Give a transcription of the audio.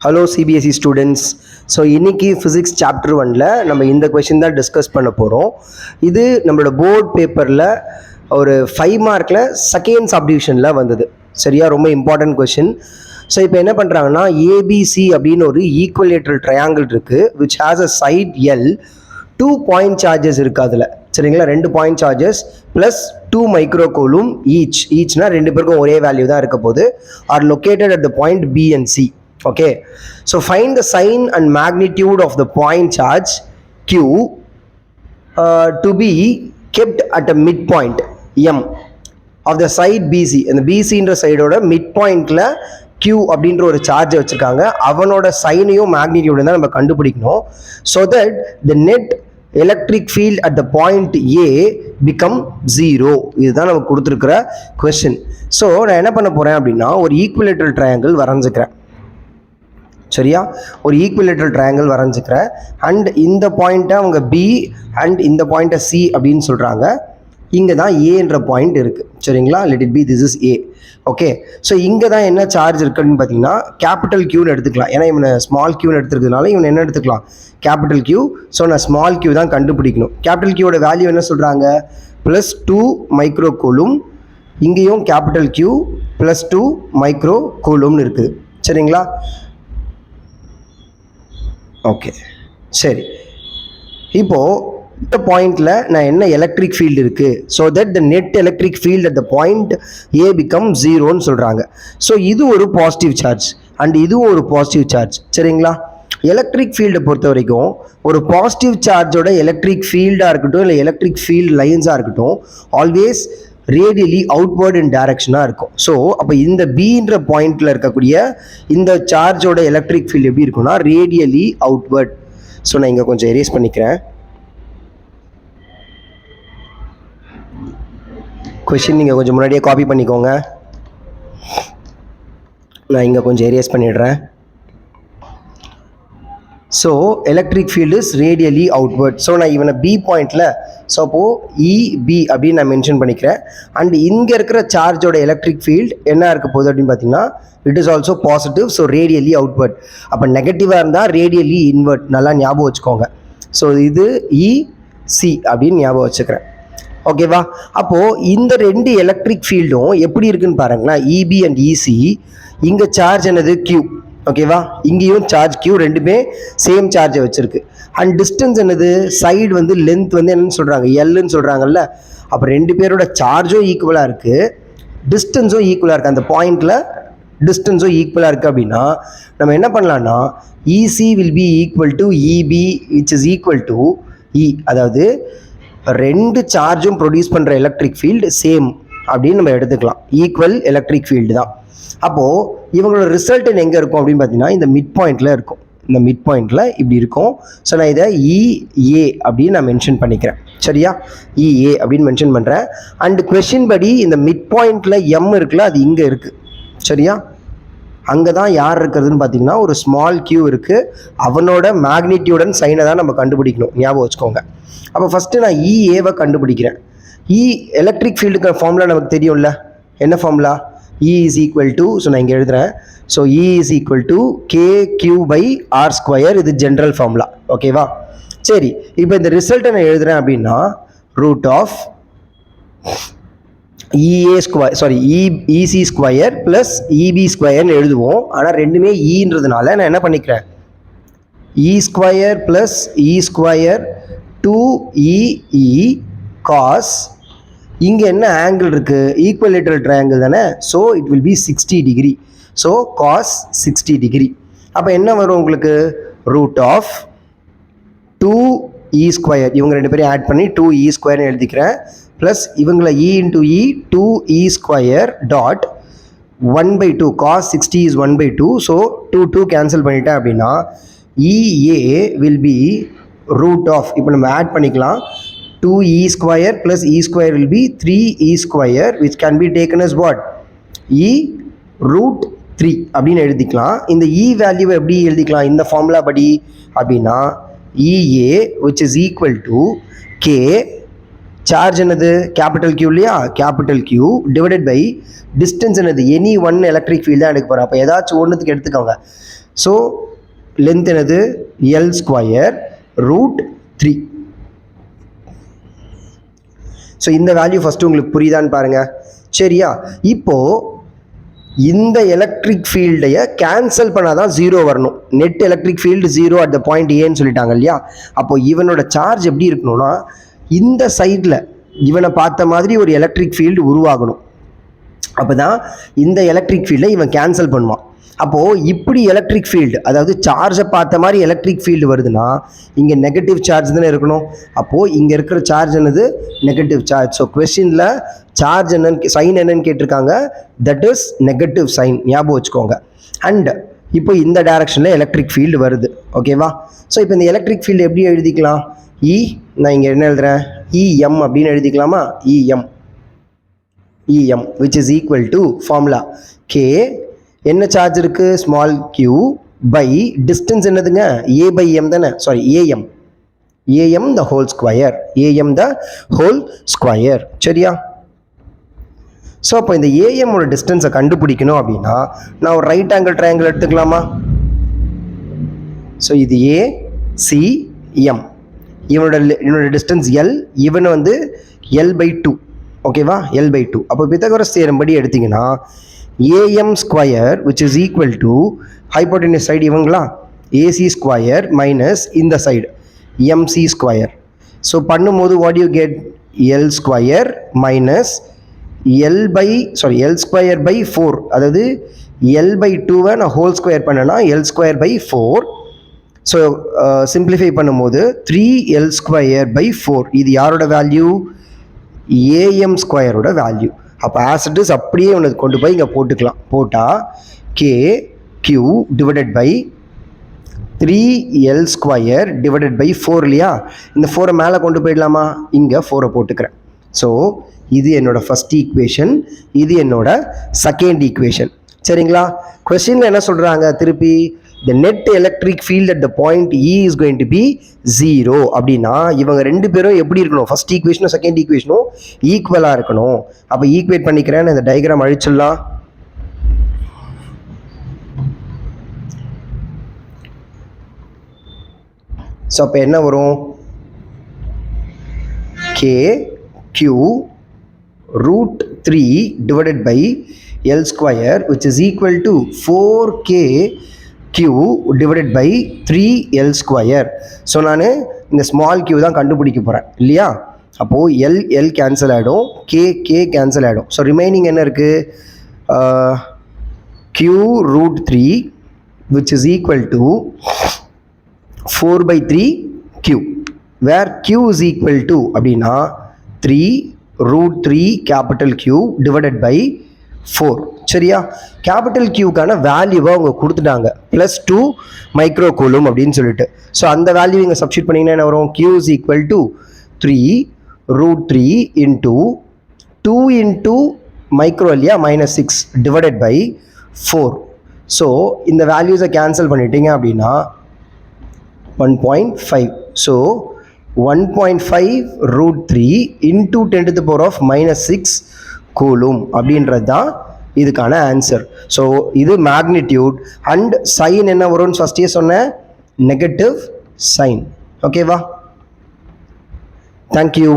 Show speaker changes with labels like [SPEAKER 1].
[SPEAKER 1] Hello CBSE students. So இன்றைக்கி physics chapter 1ல் நம்ம இந்த கொஷின் தான் டிஸ்கஸ் பண்ண போகிறோம். இது நம்மளோட போர்ட் பேப்பரில் ஒரு 5 மார்க்கில் செகண்ட் சப்டிவிஷனில் வந்தது. சரியா, ரொம்ப இம்பார்ட்டன்ட் கொஷின். ஸோ இப்போ என்ன பண்ணுறாங்கன்னா, ஏபிசி அப்படின்னு ஒரு ஈக்குவலேட்ரல் ட்ரையாங்கிள் இருக்குது, which has a side L, 2 point charges இருக்குது அதில். சரிங்களா, 2 point charges plus 2 micro coulomb ஈச்னா 2 பேருக்கும் ஒரே வேல்யூ தான் இருக்க போது, are located at the point B and C. Okay, so find the sign and magnitude of the point charge Q to be kept at a midpoint M of the side BC. இந்த BCன்ற சைடோட midpointல Q அப்படின்ற ஒரு charge வச்சிருக்காங்க. அவனோட சைனையும் மேக்னிடியூடும் தான் நம்ம கண்டுபிடிக்கணும். So that the net electric field at the point A become 0. இதுதான் நமக்கு கொடுத்துருக்கிற கொஸ்டின். ஸோ நான் என்ன பண்ண போகிறேன் அப்படின்னா, ஒரு ஈக்குவலேட்ரல் ட்ரையாங்கிள் வரைஞ்சிக்கிறேன். சரியா, ஒரு ஈக்குவலேட்ரல் ட்ரையாங்கிள் வரைஞ்சிக்கிறேன். அண்ட் இந்த பாயிண்ட்டை அவங்க பி அண்ட் இந்த பாயிண்ட்டை சி அப்படின்னு சொல்கிறாங்க. இங்கே தான் ஏன்ற பாயிண்ட் இருக்குது. சரிங்களா, let it be this is a. Okay, so இங்கே தான் என்ன சார்ஜ் இருக்குன்னு பார்த்தீங்கன்னா கேபிட்டல் கியூன்னு எடுத்துக்கலாம். ஏன்னா இவனை ஸ்மால் கியூன்னு எடுத்துருக்கிறதுனால இவன் என்ன எடுத்துக்கலாம், கேபிட்டல் கியூ. ஸோ நான் ஸ்மால் கியூ தான் கண்டுபிடிக்கணும். கேபிட்டல் கியூவோட வேல்யூ என்ன சொல்கிறாங்க, ப்ளஸ் 2 மைக்ரோ கூலும். இங்கேயும் கேபிட்டல் கியூ ப்ளஸ் 2 மைக்ரோ கூலும்னு இருக்குது. சரிங்களா, ஓகே. சரி, இப்போது இந்த பாயிண்டில் நான் என்ன எலக்ட்ரிக் ஃபீல்டு இருக்குது, so that the net electric field at the point A become 0ன்னு சொல்கிறாங்க. ஸோ இது ஒரு பாசிட்டிவ் சார்ஜ் அண்ட் இதுவும் ஒரு பாசிட்டிவ் சார்ஜ். சரிங்களா, எலக்ட்ரிக் ஃபீல்டை பொறுத்த வரைக்கும் ஒரு பாசிட்டிவ் சார்ஜோட எலக்ட்ரிக் ஃபீல்டாக இருக்கட்டும் இல்லை எலக்ட்ரிக் ஃபீல்டு லைன்ஸாக இருக்கட்டும், ஆல்வேஸ் ரேடியலி அவுட்வர்ட் இன் டைரக்ஷனாக இருக்கும். ஸோ அப்போ இந்த பின்ற பாயிண்டில் இருக்கக்கூடிய இந்த சார்ஜோட எலக்ட்ரிக் ஃபீல்டு எப்படி இருக்கும்னா ரேடியலி அவுட்வர்ட். ஸோ நான் இங்கே கொஞ்சம் எரேஸ் பண்ணிக்கிறேன். கொஷின் நீங்கள் கொஞ்சம் முன்னாடியே காப்பி பண்ணிக்கோங்க. நான் இங்கே கொஞ்சம் எரேஸ் பண்ணிடுறேன். So electric field is radially outward. So நான் இவனை பி பாயிண்டில், ஸோ அப்போது இபி அப்படின்னு நான் மென்ஷன் பண்ணிக்கிறேன். அண்ட் இங்கே இருக்கிற சார்ஜோட எலக்ட்ரிக் ஃபீல்டு என்ன இருக்க போகுது அப்படின்னு பார்த்தீங்கன்னா, it is also positive. So radially outward. அப்போ நெகட்டிவாக இருந்தால் ரேடியலி இன்வெர்ட். நல்லா ஞாபகம் வச்சுக்கோங்க. ஸோ இது இசி அப்படின்னு ஞாபகம் வச்சுக்கிறேன். ஓகேவா, அப்போது இந்த 2 எலக்ட்ரிக் ஃபீல்டும் எப்படி இருக்குன்னு பாருங்களேன், இபி அண்ட் இசி. இங்கே சார்ஜ் என்னது, கியூ. ஓகேவா, இங்கேயும் சார்ஜ் கியூ, ரெண்டுமே சேம் சார்ஜை வச்சுருக்கு. அண்ட் டிஸ்டன்ஸ் என்னது, சைடு வந்து லென்த் வந்து என்னன்னு சொல்கிறாங்க, எல்லுன்னு சொல்கிறாங்கல்ல. அப்போ 2 பேரோட சார்ஜும் ஈக்குவலாக இருக்குது, டிஸ்டன்ஸும் ஈக்குவலாக இருக்குது. அந்த பாயிண்டில் டிஸ்டன்ஸும் ஈக்குவலாக இருக்குது. அப்படின்னா நம்ம என்ன பண்ணலான்னா, EC will be equal to EB which is equal to E. அதாவது 2 சார்ஜும் ப்ரொடியூஸ் பண்ணுற எலக்ட்ரிக் ஃபீல்டு சேம் அப்படின்னு நம்ம எடுத்துக்கலாம். ஈக்குவல் எலக்ட்ரிக் ஃபீல்டு தான். அப்போது இவங்களோட ரிசல்ட் எங்கே இருக்கும் அப்படின்னு பார்த்தீங்கன்னா, இந்த மிட் பாயிண்டில் இருக்கும். இந்த மிட் பாயிண்டில் இப்படி இருக்கும். ஸோ நான் இதை இஏ அப்படின்னு நான் மென்ஷன் பண்ணிக்கிறேன். சரியா, இஏ அப்படின்னு மென்ஷன் பண்ணுறேன். அண்டு கொஷின் படி இந்த மிட் பாயிண்டில் எம் இருக்குல்ல, அது இங்கே இருக்குது. சரியா, அங்கே தான் யார் இருக்கிறதுன்னு பார்த்தீங்கன்னா ஒரு ஸ்மால் கியூ இருக்குது. அவனோட மேக்னிடியூடன் சைனை தான் நம்ம கண்டுபிடிக்கணும், ஞாபகம் வச்சுக்கோங்க. அப்போ ஃபஸ்ட்டு நான் இஏவை கண்டுபிடிக்கிறேன். எலக்ட்ரிக் ஃபீல்டுக்கு ஃபார்முலா நமக்கு தெரியும்ல, என்ன formula, E is equal to, so நான் இங்கே எழுதுகிறேன். So E is equal to KQ by R square. இது ஜென்ரல் ஃபார்முலா. ஓகேவா, சரி. இப்போ இந்த ரிசல்ட்டை நான் எழுதுகிறேன் அப்படின்னா root of EA square, sorry EC square plus EB ஸ்கொயர்னு எழுதுவோம். ஆனால் ரெண்டுமே ஈன்றதுனால நான் என்ன பண்ணிக்கிறேன், E square plus E square 2EE cos, இங்கே என்ன ஆங்கிள் இருக்குது, ஈக்குவலேட்ரல் ட்ரையாங்கிள் தானே. So it will be 60 degree. So cos 60 degree. அப்போ என்ன வரும் உங்களுக்கு, ரூட் ஆஃப் 2E ஸ்கொயர், இவங்க 2 பேரையும் ஆட் பண்ணி 2E ஸ்கொயர்னு எழுதிக்கிறேன். ப்ளஸ் இவங்களை E into E 2E square dot 1/2. Cos 60 is 1/2. So 2 cancel பண்ணிட்டேன் அப்படின்னா EA will be root of, இப்போ நம்ம ஆட் பண்ணிக்கலாம், 2E square plus E square will be 3E square, which can be taken as what, E root 3 அப்படின்னு எழுதிக்கலாம். இந்த E வேல்யூவை எப்படி எழுதிக்கலாம் இந்த ஃபார்முலா படி அப்படின்னா, EA which is equal to K, charge என்னது கேபிட்டல் கியூ இல்லையா, capital Q divided by distance என்னது, எனி ஒன் எலக்ட்ரிக் ஃபீல்டு தான் எடுக்க போகிறோம். அப்போ ஏதாச்சும் ஒன்றுத்துக்கு எடுத்துக்கோங்க. ஸோ லென்த் என்னது எல் ஸ்கொயர் ரூட் 3. ஸோ இந்த வேல்யூ ஃபஸ்ட்டு உங்களுக்கு புரியுதான்னு பாருங்கள். சரியா? இப்போது இந்த எலக்ட்ரிக் ஃபீல்டையை கேன்சல் பண்ணால் தான் 0 வரணும். Net electric field 0 at the point ஏன்னு சொல்லிட்டாங்க இல்லையா? அப்போது இவனோட சார்ஜ் எப்படி இருக்கணும்னா இந்த சைடில் இவனை பார்த்த மாதிரி ஒரு எலக்ட்ரிக் ஃபீல்டு உருவாகணும். அப்போ தான் இந்த எலக்ட்ரிக் ஃபீல்டை இவன் கேன்சல் பண்ணுவான். அப்போது இப்படி எலக்ட்ரிக் ஃபீல்டு, அதாவது சார்ஜை பார்த்த மாதிரி எலக்ட்ரிக் ஃபீல்டு வருதுன்னா இங்கே நெகட்டிவ் சார்ஜ் தானே இருக்கணும். அப்போது இங்கே இருக்கிற சார்ஜ் என்னது நெகட்டிவ் சார்ஜ். ஸோ கொஸ்டினில் சார்ஜ் என்னன்னு சைன் என்னன்னு கேட்டிருக்காங்க, தட் இஸ் நெகட்டிவ் சைன், ஞாபகம் வச்சுக்கோங்க. அண்ட் இப்போ இந்த டைரக்ஷனில் எலக்ட்ரிக் ஃபீல்டு வருது. ஓகேவா? ஸோ இப்போ இந்த எலக்ட்ரிக் ஃபீல்டு எப்படி எழுதிக்கலாம்? நான் இங்கே என்ன எழுதுகிறேன், இஎம் அப்படின்னு எழுதிக்கலாமா? இஎம் which is equal to formula K, என்ன சார்ஜ் இருக்குது ஸ்மால் q பை டிஸ்டன்ஸ் என்னதுங்க a பை m தானே, sorry am the whole square, சரியா? ஸோ அப்போ இந்த ஏஎம்மோட டிஸ்டன்ஸை கண்டுபிடிக்கணும் அப்படின்னா நான் ஒரு ரைட் ஆங்கிள் ட்ரையாங்கிள் எடுத்துக்கலாமா? ஸோ இது ஏசிஎம், இவனோட டிஸ்டன்ஸ் எல், இவனை வந்து L/2. ஓகேவா? L/2. அப்போ பித்தகோரஸ் தியரம் படி எடுத்திங்கன்னா AM square which is equal to hypotenuse side இவங்களா ஏசி ஸ்கொயர் மைனஸ் இந்த சைடு எம்சி ஸ்கொயர். ஸோ பண்ணும்போது what you get L square minus L square by 4, அதாவது L/2வை நான் ஹோல் ஸ்கொயர் பண்ணேன்னா L square by 4. So simplify பண்ணும்போது 3L square by 4. இது யாரோட வேல்யூ? ஏஎம் ஸ்கொயரோட வேல்யூ. அப்போ ஆஸ் இட் இஸ் அப்படியே உனக்கு கொண்டு போய் இங்கே போட்டுக்கலாம். போட்டால் K Q divided by 3L square divided by 4 இல்லையா? இந்த 4 மேலே கொண்டு போயிடலாமா? இங்கே 4 போட்டுக்கிறேன். ஸோ இது என்னோட ஃபஸ்ட் ஈக்குவேஷன், இது என்னோட செகண்ட் ஈக்குவேஷன். சரிங்களா? கொஸ்டினில் என்ன சொல்கிறாங்க திருப்பி, the net electric field at the point E is going to be 0 அப்படின்னா இவங்க ரெண்டு பேரும் எப்படி இருக்கணும், ஃபர்ஸ்ட் ஈக்குவேஷனும் செகண்ட் ஈக்குவேஷனும் ஈக்குவலாக இருக்கணும். அப்போ ஈக்குவேட் பண்ணிக்கிறேன், இந்த டயக்ராம் அழிச்சிடலாம். ஸோ அப்போ என்ன வரும், K Q root 3 divided by L square which is equal to 4K Q divided by 3L square. So நான் இந்த ஸ்மால் q தான் கண்டுபிடிக்க போகிறேன் இல்லையா? அப்போது எல் கேன்சல் ஆகிடும், கே கேன்சல் ஆகிடும். ஸோ ரிமைனிங் என்ன இருக்குது, Q root 3 which is equal to 4/3Q, where Q is equal to அப்படின்னா 3√3 கேபிட்டல் Q டிவைடட் பை 4. சரியா? கேபிட்டல் கியூக்கான வேல்யூவை அவங்க கொடுத்துட்டாங்க +2 மைக்ரோ கூலும் அப்படின்னு சொல்லிட்டு. ஸோ அந்த வேல்யூ இங்கே சப்ஸ்டியூட் பண்ணிங்கன்னா என்ன வரும், Q is equal to 3√3 into 2 into micro இல்லையா -6 டிவைடட் பை 4. ஸோ இந்த வேல்யூஸை கேன்சல் பண்ணிட்டீங்க அப்படின்னா 1.5. ஸோ 1.5√3 இன்ட்டு 10⁻⁻6 கூலும் அப்படின்றது தான் இதுக்கான ஆன்சர். ஸோ இது மேக்னிடியூட் அண்ட் சைன் என்ன வரும்னு ஃபஸ்ட்டே சொன்னேன், நெகட்டிவ் சைன். ஓகேவா? தேங்க்யூ.